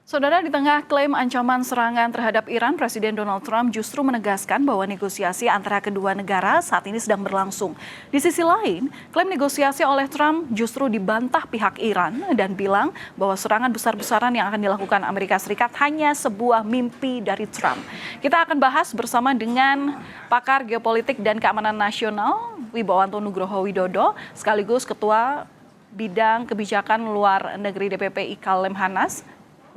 Saudara, di tengah klaim ancaman serangan terhadap Iran, Presiden Donald Trump justru menegaskan bahwa negosiasi antara kedua negara saat ini sedang berlangsung. Di sisi lain, klaim negosiasi oleh Trump justru dibantah pihak Iran dan bilang bahwa serangan besar-besaran yang akan dilakukan Amerika Serikat hanya sebuah mimpi dari Trump. Kita akan bahas bersama dengan pakar geopolitik dan keamanan nasional, Wibawanto Nugroho Widodo, sekaligus Ketua Bidang Kebijakan Luar Negeri DPP Ika Lemhanas,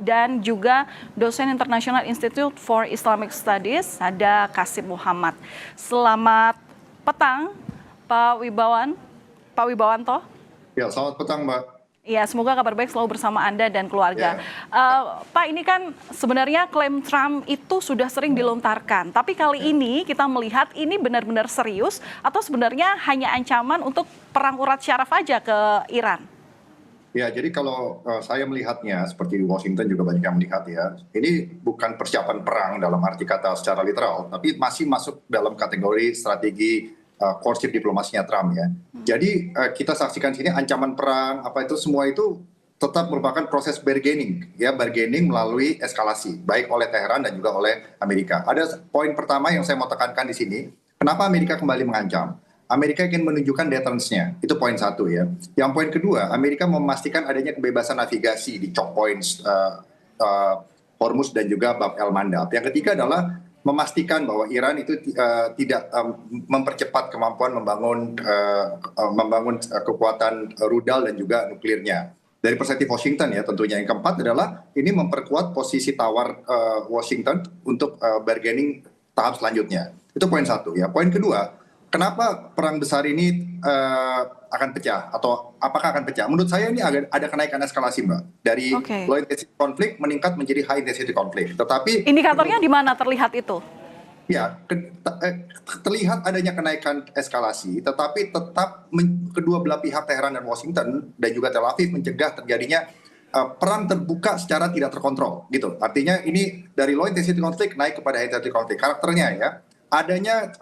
dan juga dosen International Institute for Islamic Studies, ada Kasim Muhammad. Selamat petang, Pak Wibawanto. Ya, selamat petang, Mbak. Ya, semoga kabar baik selalu bersama Anda dan keluarga. Pak, ini kan sebenarnya klaim Trump itu sudah sering dilontarkan, tapi kali ini kita melihat ini benar-benar serius atau sebenarnya hanya ancaman untuk perang urat syaraf aja ke Iran? Ya, jadi kalau saya melihatnya seperti di Washington juga banyak yang melihat ya, ini bukan persiapan perang dalam arti kata secara literal, tapi masih masuk dalam kategori strategi courtship diplomasinya Trump ya. Jadi kita saksikan sini ancaman perang, apa itu semua itu tetap merupakan proses bargaining, ya bargaining melalui eskalasi, baik oleh Teheran dan juga oleh Amerika. Ada poin pertama yang saya mau tekankan di sini, kenapa Amerika kembali mengancam? Amerika ingin menunjukkan deterrence-nya, itu poin satu ya. Yang poin kedua, Amerika memastikan adanya kebebasan navigasi di choke points Hormuz dan juga Bab el Mandab. Yang ketiga adalah memastikan bahwa Iran itu tidak mempercepat kemampuan membangun kekuatan rudal dan juga nuklirnya. Dari perspektif Washington ya tentunya. Yang keempat adalah ini memperkuat posisi tawar Washington untuk bargaining tahap selanjutnya. Itu poin satu ya. Poin kedua, kenapa perang besar ini akan pecah atau apakah akan pecah? Menurut saya ini ada kenaikan eskalasi, Mbak. Dari low intensity konflik meningkat menjadi high intensity konflik. Tetapi indikatornya di mana terlihat itu? Ya, terlihat adanya kenaikan eskalasi, tetapi tetap kedua belah pihak Teheran dan Washington dan juga Tel Aviv mencegah terjadinya perang terbuka secara tidak terkontrol, gitu. Artinya ini dari low intensity konflik naik kepada high intensity konflik. Karakternya ya, adanya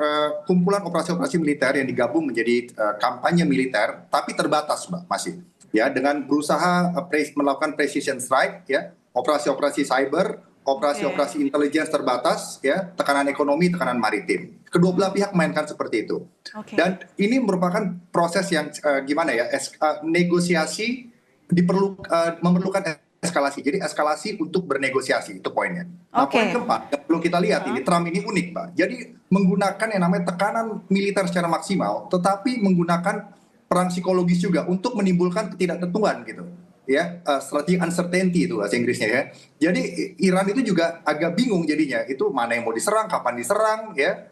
kumpulan operasi-operasi militer yang digabung menjadi kampanye militer, tapi terbatas, Mbak, masih. Ya, dengan berusaha melakukan precision strike, ya, operasi-operasi cyber, operasi-operasi intelligence terbatas, ya, tekanan ekonomi, tekanan maritim. Kedua belah pihak mainkan seperti itu. Dan ini merupakan proses yang gimana ya, negosiasi memerlukan eskalasi. Jadi eskalasi untuk bernegosiasi, itu poinnya. Nah, poin keempat yang perlu kita lihat ini, Trump ini unik, Pak. Jadi menggunakan yang namanya tekanan militer secara maksimal, tetapi menggunakan perang psikologis juga untuk menimbulkan ketidaktentuan gitu. Ya, strategi uncertainty itu bahasa Inggrisnya ya. Jadi Iran itu juga agak bingung jadinya, itu mana yang mau diserang, kapan diserang, ya.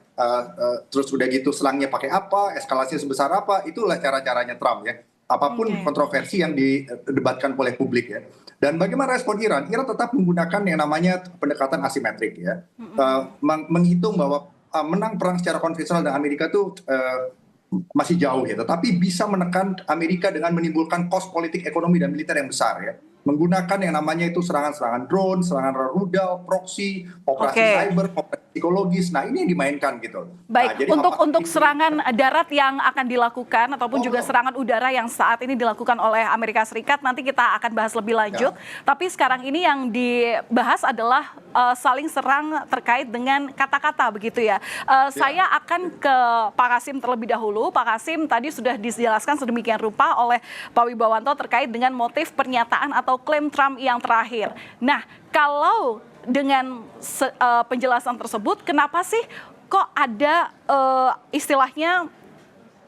Terus udah gitu selangnya pakai apa, eskalasinya sebesar apa, itulah cara-caranya Trump ya. Apapun kontroversi yang didebatkan oleh publik ya. Dan bagaimana respon Iran? Iran tetap menggunakan yang namanya pendekatan asimetrik ya. Menghitung bahwa menang perang secara konvensional dengan Amerika itu masih jauh ya, tetapi bisa menekan Amerika dengan menimbulkan cost politik, ekonomi dan militer yang besar ya, menggunakan yang namanya itu serangan-serangan drone, serangan rudal, proksi, operasi cyber, operasi psikologis. Nah, ini yang dimainkan gitu. Baik, nah, untuk serangan darat yang akan dilakukan ataupun juga serangan udara yang saat ini dilakukan oleh Amerika Serikat, nanti kita akan bahas lebih lanjut. Tapi sekarang ini yang dibahas adalah saling serang terkait dengan kata-kata begitu ya. Saya akan ke Pak Kasim terlebih dahulu. Pak Kasim, tadi sudah dijelaskan sedemikian rupa oleh Pak Wibawanto terkait dengan motif pernyataan atau klaim Trump yang terakhir. Nah, kalau dengan penjelasan tersebut, kenapa sih kok ada istilahnya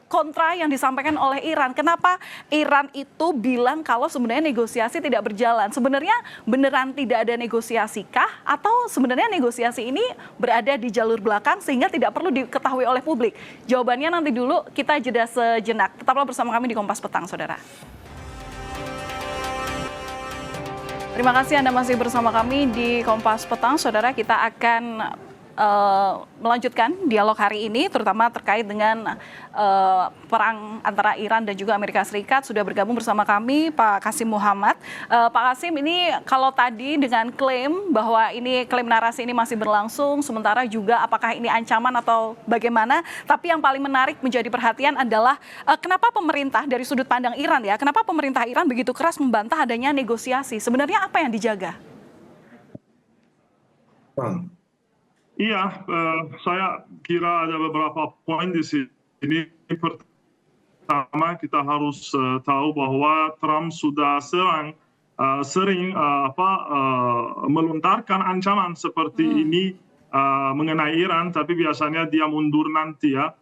kontra yang disampaikan oleh Iran? Kenapa Iran itu bilang kalau sebenarnya negosiasi tidak berjalan? Sebenarnya beneran tidak ada negosiasi kah? Atau sebenarnya negosiasi ini berada di jalur belakang sehingga tidak perlu diketahui oleh publik? Jawabannya nanti dulu, kita jeda sejenak. Tetaplah bersama kami di Kompas Petang, Saudara. Terima kasih Anda masih bersama kami di Kompas Petang, Saudara. Kita akan melanjutkan dialog hari ini, terutama terkait dengan perang antara Iran dan juga Amerika Serikat. Sudah bergabung bersama kami Pak Kasim Muhammad. Pak Kasim, ini kalau tadi dengan klaim bahwa ini klaim narasi ini masih berlangsung, sementara juga apakah ini ancaman atau bagaimana? Tapi yang paling menarik menjadi perhatian adalah kenapa pemerintah dari sudut pandang Iran ya, kenapa pemerintah Iran begitu keras membantah adanya negosiasi? Sebenarnya apa yang dijaga? Hmm. Iya, saya kira ada beberapa poin di sini. Pertama, kita harus tahu bahwa Trump sudah sering melontarkan ancaman seperti ini mengenai Iran, tapi biasanya dia mundur nanti ya,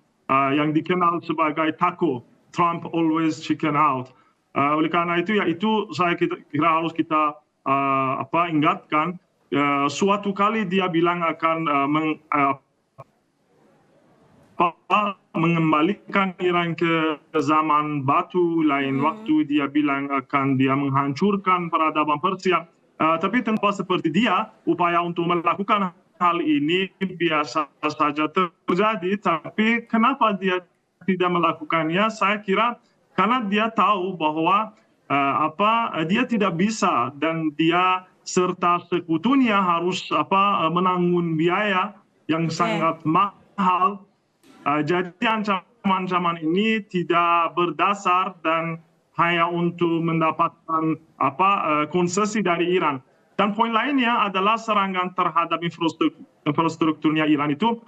yang dikenal sebagai TACO, Trump always chicken out. Oleh karena itu ya itu saya kira harus kita ingatkan. Suatu kali dia bilang akan mengembalikan Iran ke zaman batu, lain waktu dia bilang akan dia menghancurkan peradaban Persia. Tapi tanpa seperti dia, upaya untuk melakukan hal ini biasa saja terjadi. Tapi kenapa dia tidak melakukannya? Saya kira karena dia tahu bahwa dia tidak bisa dan dia serta sekutunya harus menanggung biaya yang sangat mahal. Jadi ancaman-ancaman ini tidak berdasar dan hanya untuk mendapatkan konsesi dari Iran. Dan poin lainnya adalah serangan terhadap infrastrukturnya Iran itu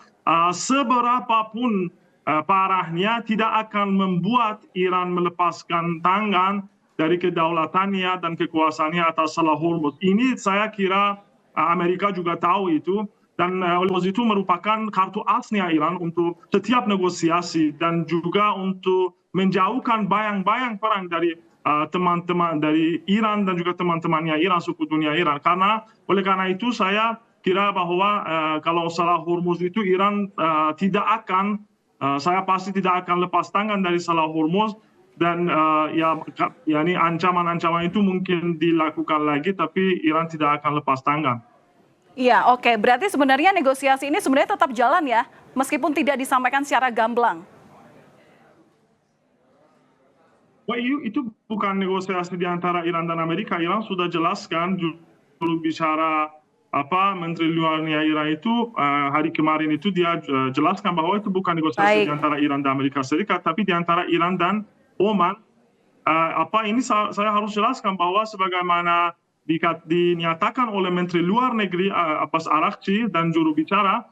seberapapun parahnya tidak akan membuat Iran melepaskan tangan dari kedaulatannya dan kekuasaannya atas Selat Hormuz. Ini saya kira Amerika juga tahu itu. Dan Hormuz itu merupakan kartu asnya Iran untuk setiap negosiasi dan juga untuk menjauhkan bayang-bayang perang dari teman-teman dari Iran dan juga teman-temannya Iran, sekutunya Iran. Oleh karena itu saya kira bahwa kalau Selat Hormuz itu Iran saya pasti tidak akan lepas tangan dari Selat Hormuz. Dan ini ancaman-ancaman itu mungkin dilakukan lagi, tapi Iran tidak akan lepas tangan. Iya, oke. Berarti sebenarnya negosiasi ini sebenarnya tetap jalan ya, meskipun tidak disampaikan secara gamblang. Itu bukan negosiasi di antara Iran dan Amerika. Iran sudah jelaskan, juru bicara Menteri Luarnya Iran itu hari kemarin itu dia jelaskan bahwa itu bukan negosiasi di antara Iran dan Amerika Serikat, tapi di antara Iran dan Oman. Ini saya harus jelaskan bahwa sebagaimana dinyatakan oleh Menteri Luar Negeri Abbas Araghchi dan juru bicara,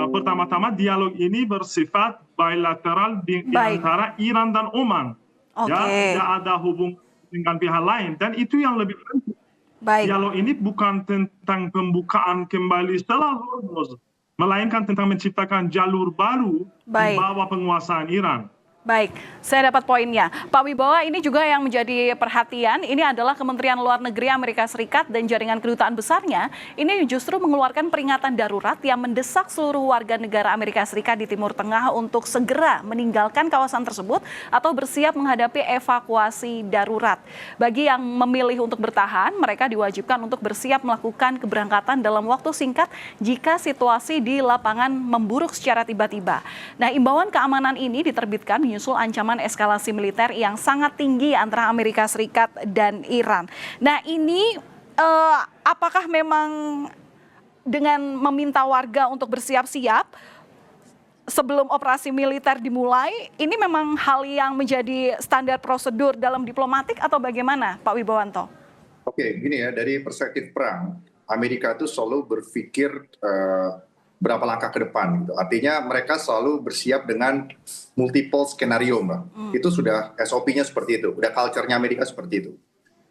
pertama-tama dialog ini bersifat bilateral di antara Iran dan Oman. Tidak ada hubungan dengan pihak lain, dan itu yang lebih penting. Dialog ini bukan tentang pembukaan kembali Selat Hormuz, melainkan tentang menciptakan jalur baru di bawah penguasaan Iran. Baik, saya dapat poinnya. Pak Wibowo, ini juga yang menjadi perhatian, ini adalah Kementerian Luar Negeri Amerika Serikat dan jaringan kedutaan besarnya, ini justru mengeluarkan peringatan darurat yang mendesak seluruh warga negara Amerika Serikat di Timur Tengah untuk segera meninggalkan kawasan tersebut atau bersiap menghadapi evakuasi darurat. Bagi yang memilih untuk bertahan, mereka diwajibkan untuk bersiap melakukan keberangkatan dalam waktu singkat jika situasi di lapangan memburuk secara tiba-tiba. Nah, imbauan keamanan ini diterbitkan menyusul ancaman eskalasi militer yang sangat tinggi antara Amerika Serikat dan Iran. Nah, ini apakah memang dengan meminta warga untuk bersiap-siap sebelum operasi militer dimulai, ini memang hal yang menjadi standar prosedur dalam diplomatik atau bagaimana, Pak Wibowanto? Oke, gini ya, dari perspektif perang, Amerika itu selalu berpikir berapa langkah ke depan gitu. Artinya mereka selalu bersiap dengan multiple skenario, Mbak. Itu sudah SOP-nya seperti itu, udah culture-nya Amerika seperti itu.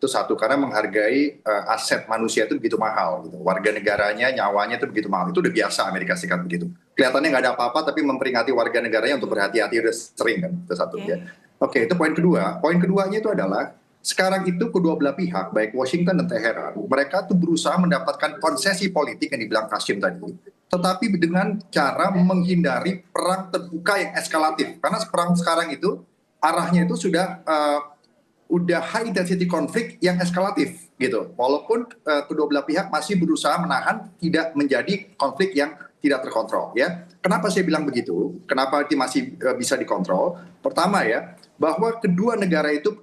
Itu satu, karena menghargai aset manusia itu begitu mahal gitu. Warga negaranya, nyawanya itu begitu mahal. Itu udah biasa Amerika Serikat begitu. Kelihatannya nggak ada apa-apa tapi memperingati warga negaranya untuk berhati-hati, udah sering kan. Itu satu ya. Oke, itu poin kedua. Poin keduanya itu adalah sekarang itu kedua belah pihak, baik Washington dan Teheran, mereka tuh berusaha mendapatkan konsesi politik yang dibilang Kasyim tadi, tetapi dengan cara menghindari perang terbuka yang eskalatif. Karena perang sekarang itu arahnya itu sudah high intensity konflik yang eskalatif gitu. Walaupun kedua belah pihak masih berusaha menahan tidak menjadi konflik yang tidak terkontrol ya. Kenapa saya bilang begitu? Kenapa itu masih bisa dikontrol? Pertama ya, bahwa kedua negara itu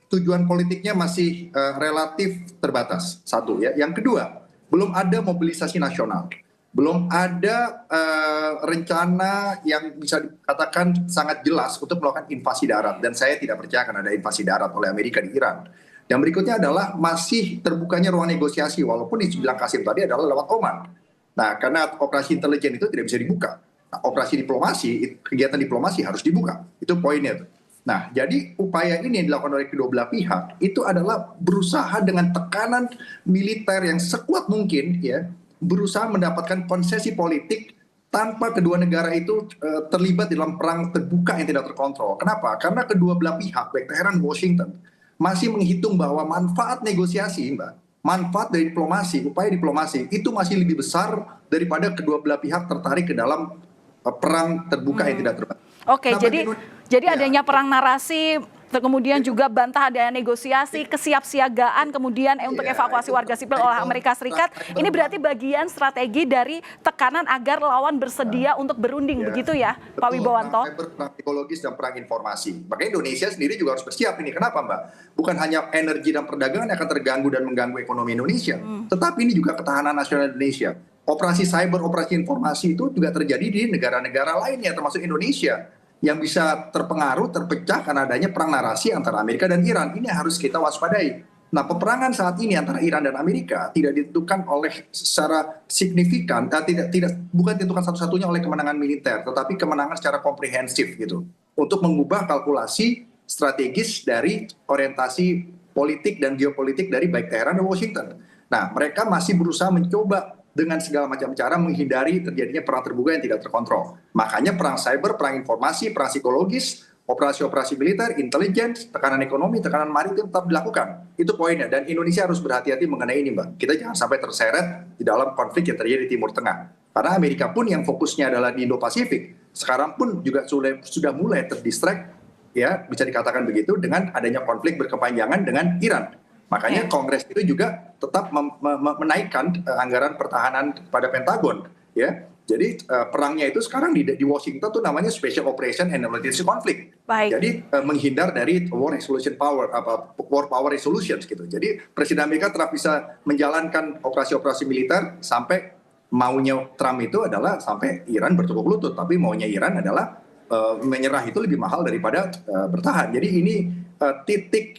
tujuan politiknya masih relatif terbatas. Satu ya. Yang kedua, belum ada mobilisasi nasional. Belum ada rencana yang bisa dikatakan sangat jelas untuk melakukan invasi darat. Dan saya tidak percaya akan ada invasi darat oleh Amerika di Iran. Yang berikutnya adalah masih terbukanya ruang negosiasi, walaupun dibilang Kasim tadi adalah lewat Oman. Nah, karena operasi intelijen itu tidak bisa dibuka. Nah, operasi diplomasi, kegiatan diplomasi harus dibuka. Itu poinnya tuh. Nah, jadi upaya ini yang dilakukan oleh kedua belah pihak itu adalah berusaha dengan tekanan militer yang sekuat mungkin, ya, berusaha mendapatkan konsesi politik tanpa kedua negara itu terlibat dalam perang terbuka yang tidak terkontrol. Kenapa? Karena kedua belah pihak, baik Teheran, Washington, masih menghitung bahwa manfaat negosiasi, Mbak, manfaat dari diplomasi, upaya diplomasi itu masih lebih besar daripada kedua belah pihak tertarik ke dalam perang terbuka yang tidak terbatas. Oke, Nah, jadi adanya perang narasi, kemudian juga bantah adanya negosiasi, kesiapsiagaan, kemudian untuk evakuasi warga sipil oleh Amerika Serikat. Ini berarti bagian strategi dari tekanan agar lawan bersedia untuk berunding, begitu ya, Pak Wibowanto? Perang psikologis dan perang informasi. Makanya Indonesia sendiri juga harus bersiap ini. Kenapa, Mbak? Bukan hanya energi dan perdagangan yang akan terganggu dan mengganggu ekonomi Indonesia, tetapi ini juga ketahanan nasional Indonesia. Operasi cyber, operasi informasi itu juga terjadi di negara-negara lainnya, termasuk Indonesia, yang bisa terpengaruh, terpecah karena adanya perang narasi antara Amerika dan Iran. Ini harus kita waspadai. Nah, peperangan saat ini antara Iran dan Amerika tidak ditentukan oleh secara signifikan, bukan ditentukan satu-satunya oleh kemenangan militer, tetapi kemenangan secara komprehensif gitu, untuk mengubah kalkulasi strategis dari orientasi politik dan geopolitik dari baik Teheran dan Washington. Nah, mereka masih berusaha mencoba dengan segala macam cara menghindari terjadinya perang terbuka yang tidak terkontrol. Makanya perang cyber, perang informasi, perang psikologis, operasi-operasi militer, intelijen, tekanan ekonomi, tekanan maritim tetap dilakukan. Itu poinnya. Dan Indonesia harus berhati-hati mengenai ini, Mbak. Kita jangan sampai terseret di dalam konflik yang terjadi di Timur Tengah. Karena Amerika pun yang fokusnya adalah di Indo-Pasifik, sekarang pun juga sudah mulai terdistract, ya bisa dikatakan begitu, dengan adanya konflik berkepanjangan dengan Iran. Makanya Kongres itu juga tetap menaikkan anggaran pertahanan pada Pentagon, ya. Jadi perangnya itu sekarang di Washington tuh namanya Special Operation and Emergency Conflict. Baik. Jadi menghindar dari war power resolutions gitu. Jadi Presiden Amerika tetap bisa menjalankan operasi-operasi militer sampai maunya Trump itu adalah sampai Iran bertukuk lutut, tapi maunya Iran adalah menyerah itu lebih mahal daripada bertahan. Jadi ini titik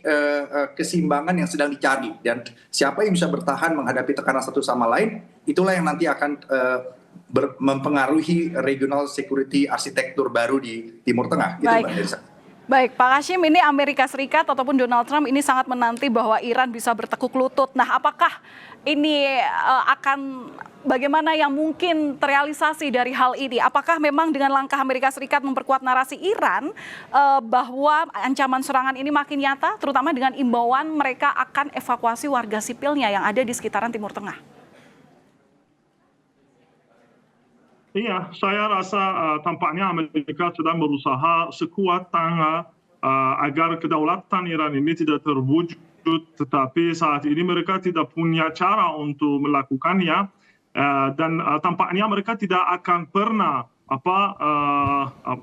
keseimbangan yang sedang dicari, dan siapa yang bisa bertahan menghadapi tekanan satu sama lain, itulah yang nanti akan mempengaruhi regional security arsitektur baru di Timur Tengah. Gitu, Mbak Nirsa. Baik, Pak Hashim, ini Amerika Serikat ataupun Donald Trump ini sangat menanti bahwa Iran bisa bertekuk lutut. Nah, apakah ini bagaimana yang mungkin terrealisasi dari hal ini? Apakah memang dengan langkah Amerika Serikat memperkuat narasi Iran bahwa ancaman serangan ini makin nyata, terutama dengan imbauan mereka akan evakuasi warga sipilnya yang ada di sekitaran Timur Tengah? Iya, saya rasa tampaknya Amerika sedang berusaha sekuat tenaga agar kedaulatan Iran ini tidak terwujud, tetapi saat ini mereka tidak punya cara untuk melakukannya, dan tampaknya mereka tidak akan pernah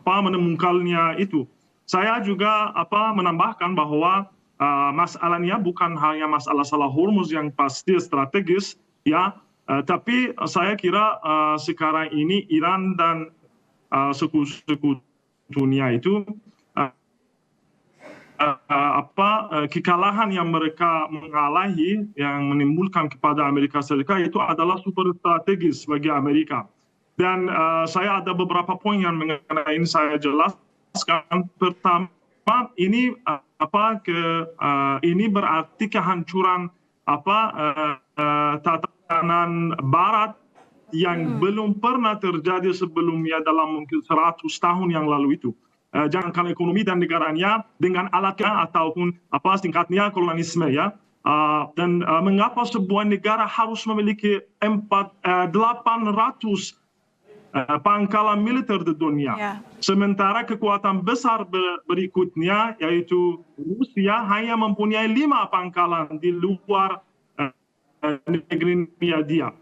menemukannya itu. Saya juga menambahkan bahwa masalahnya bukan hanya masalah Hormuz yang pasti strategis, ya. Tapi saya kira sekarang ini Iran dan suku-suku dunia itu kekalahan yang mereka mengalami yang menimbulkan kepada Amerika Serikat itu adalah super strategis bagi Amerika. Dan saya ada beberapa poin yang mengenai ini saya jelaskan. Pertama, ini ini berarti kehancuran tatanan Barat yang belum pernah terjadi sebelumnya dalam mungkin 100 tahun yang lalu itu. Jangankan ekonomi dan negaranya dengan alatnya ataupun singkatnya kolonialisme, ya. Dan mengapa sebuah negara harus memiliki 800 pangkalan militer di dunia, sementara kekuatan besar berikutnya yaitu Rusia hanya mempunyai 5 pangkalan di luar negerinya dia.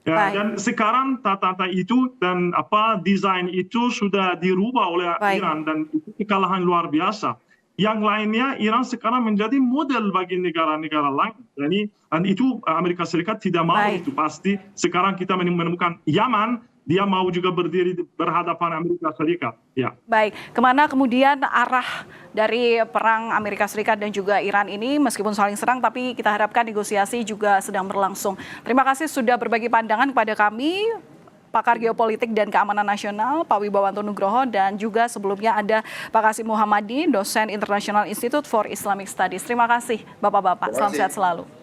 Dan sekarang tata itu dan desain itu sudah dirubah oleh Iran, dan itu kekalahan luar biasa. Yang lainnya, Iran sekarang menjadi model bagi negara-negara lain. Dan itu Amerika Serikat tidak mau itu. Pasti sekarang kita menemukan Yaman dia mau juga berdiri berhadapan Amerika Serikat. Ya. Baik, kemana kemudian arah dari perang Amerika Serikat dan juga Iran ini, meskipun saling serang, tapi kita harapkan negosiasi juga sedang berlangsung. Terima kasih sudah berbagi pandangan kepada kami, pakar geopolitik dan keamanan nasional, Pak Wibawanto Nugroho, dan juga sebelumnya ada Pak Kasim Muhammadi, dosen International Institute for Islamic Studies. Terima kasih, Bapak-Bapak. Salam sehat selalu.